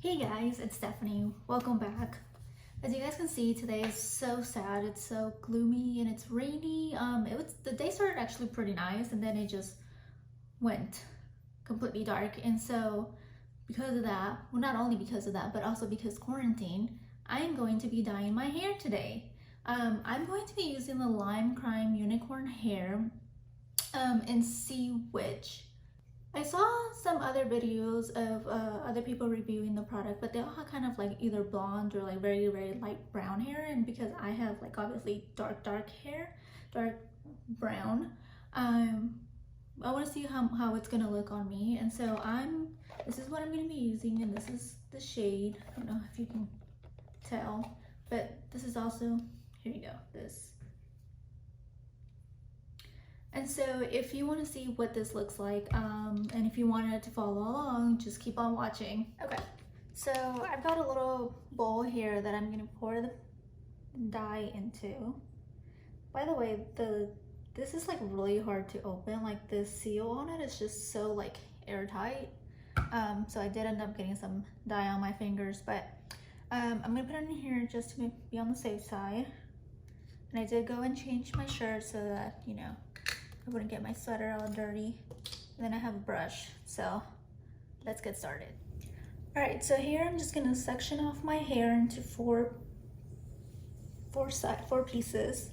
Hey guys, it's Stephanie. Welcome back. As you guys can see, today is so sad. It's so gloomy and it's rainy. The day started actually pretty nice and then it just went completely dark. And so because of that, well, not only because of that, but also because quarantine, I am going to be dyeing my hair today. I'm going to be using the Lime Crime Unicorn Hair and Sea Witch. I saw some other videos of other people reviewing the product, but they all have kind of like either blonde or like very, very light brown hair. And because I have like obviously dark hair, dark brown, um, I want to see how it's gonna look on me. And so this is what I'm gonna be using, and this is the shade. I don't know if you can tell, but this is also, here you go, this. And so if you want to see what this looks like, and if you wanted to follow along, just keep on watching. Okay, so I've got a little bowl here that I'm gonna pour the dye into. By the way, this is like really hard to open. Like the seal on it is just so like airtight. So I did end up getting some dye on my fingers, but I'm gonna put it in here just to be on the safe side. And I did go and change my shirt so that, you know, I wouldn't get my sweater all dirty. And then I have a brush, so let's get started. All right, so here I'm just gonna section off my hair into four pieces.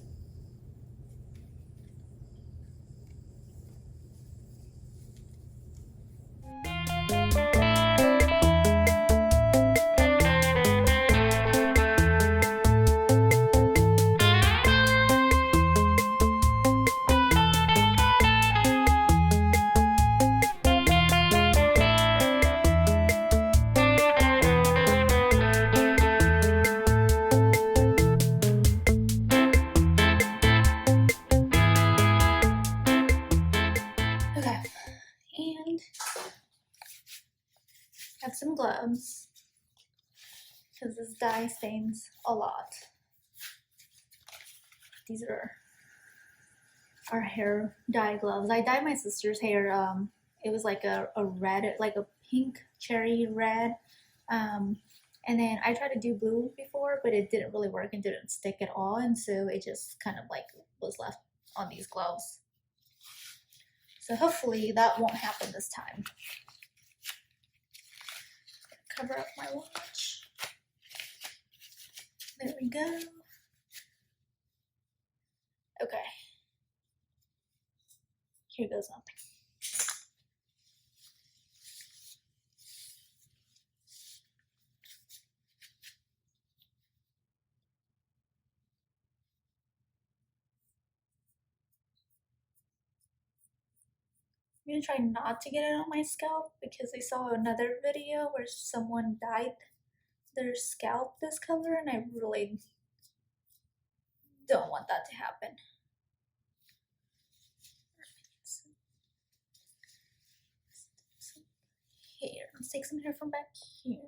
Okay, and have some gloves because this dye stains a lot. These are our hair dye gloves. I dyed my sister's hair. It was like a red, like a pink cherry red. And then I tried to do blue before, but it didn't really work and didn't stick at all. And so it just kind of like was left on these gloves. So hopefully that won't happen this time. Cover up my watch. There we go. Okay. Here goes nothing. I'm gonna try not to get it on my scalp because I saw another video where someone dyed their scalp this color and I really don't want that to happen. Hair. Let's take some hair from back here.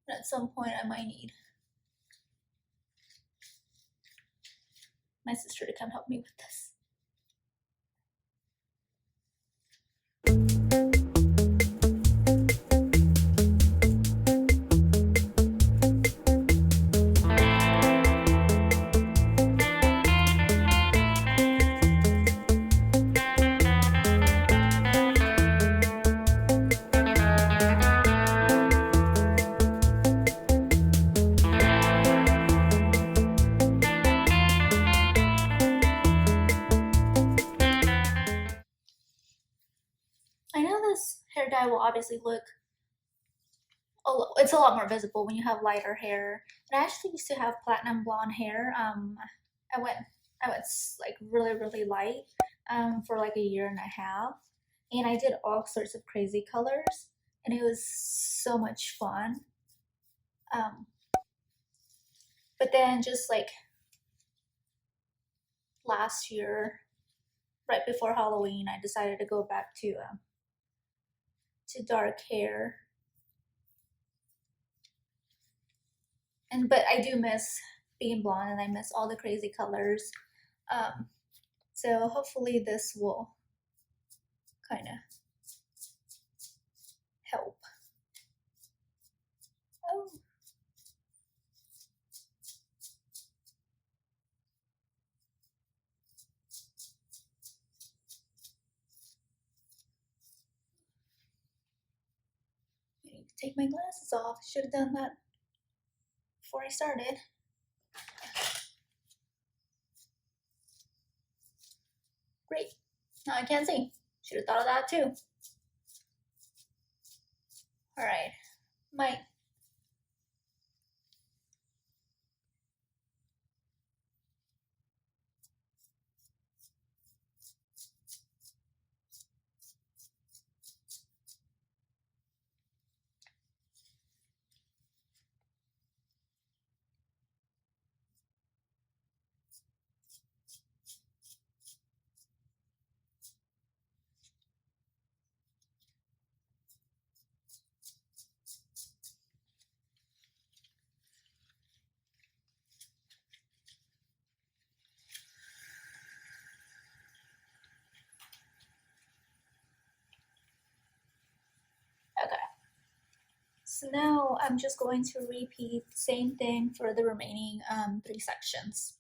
And at some point I might need my sister to come help me with this. I know this hair dye will obviously look it's a lot more visible when you have lighter hair. And I actually used to have platinum blonde hair. I went like really light for like a year and a half, and I did all sorts of crazy colors, and it was so much fun. But then just like last year, right before Halloween, I decided to go back to dark hair. But I do miss being blonde and I miss all the crazy colors. So hopefully this will kind of help. Oh. I need to take my glasses off. Should have done that before I started. Great. Now I can't see. Should have thought of that too. All right. Okay. So now I'm just going to repeat the same thing for the remaining 3 sections.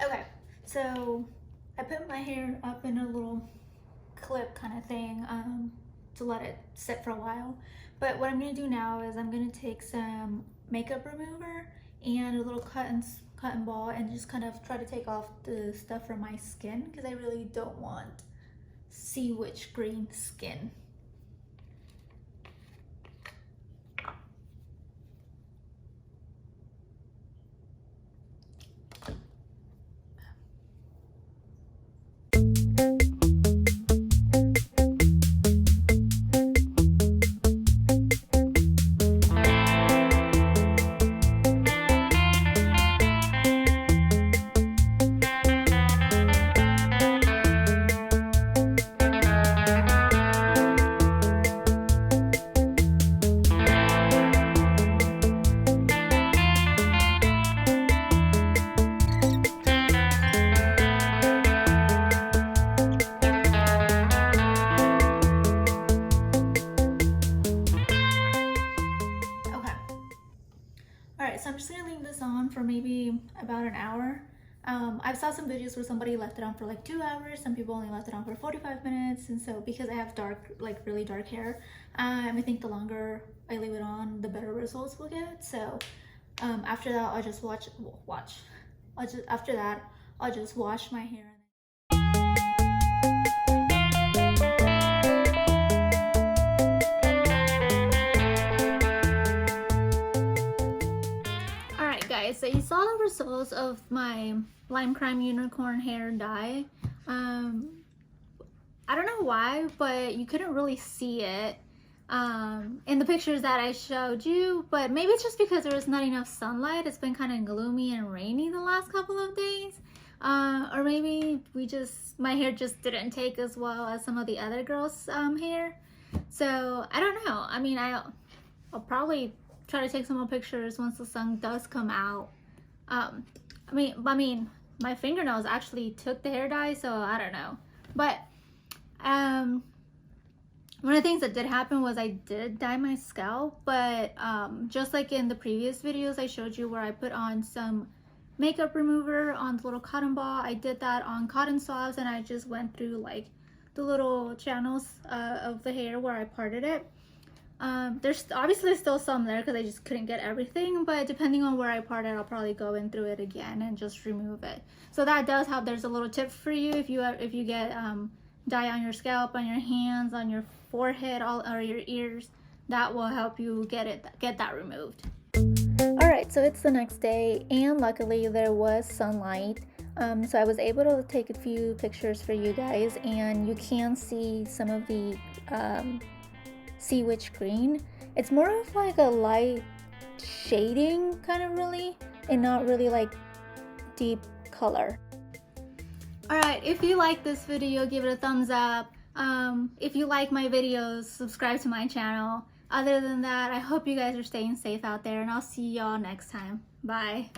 Okay, so I put my hair up in a little clip kind of thing to let it sit for a while. But what I'm gonna do now is I'm gonna take some makeup remover and a little cotton ball and just kind of try to take off the stuff from my skin because I really don't want sea witch green skin. Alright, so I'm just gonna leave this on for maybe about an hour. I've saw some videos where somebody left it on for like 2 hours, some people only left it on for 45 minutes, and so because I have dark, like really dark hair, I think the longer I leave it on, the better results we'll get. So after that, I'll just I'll just wash my hair. So you saw the results of my Lime Crime Unicorn hair dye. I don't know why, but you couldn't really see it in the pictures that I showed you, but maybe it's just because there was not enough sunlight. It's been kind of gloomy and rainy the last couple of days, or maybe my hair just didn't take as well as some of the other girls' hair. So I don't know. I mean, I'll probably try to take some more pictures once the sun does come out. I mean, my fingernails actually took the hair dye, so I don't know. But one of the things that did happen was I did dye my scalp, but just like in the previous videos I showed you where I put on some makeup remover on the little cotton ball, I did that on cotton swabs, and I just went through like the little channels of the hair where I parted it. There's obviously still some there because I just couldn't get everything, but depending on where I parted, I'll probably go in through it again and just remove it. So that does help. There's a little tip for you if you get dye on your scalp, on your hands, on your forehead, or your ears. That will help you get that removed. All right, Alright, so it's the next day, and luckily there was sunlight. So I was able to take a few pictures for you guys, and you can see some of the Sea Witch green. It's more of like a light shading kind of really, and not really like deep color. Alright, if you like this video, give it a thumbs up. If you like my videos, subscribe to my channel. Other than that, I hope you guys are staying safe out there, and I'll see y'all next time. Bye.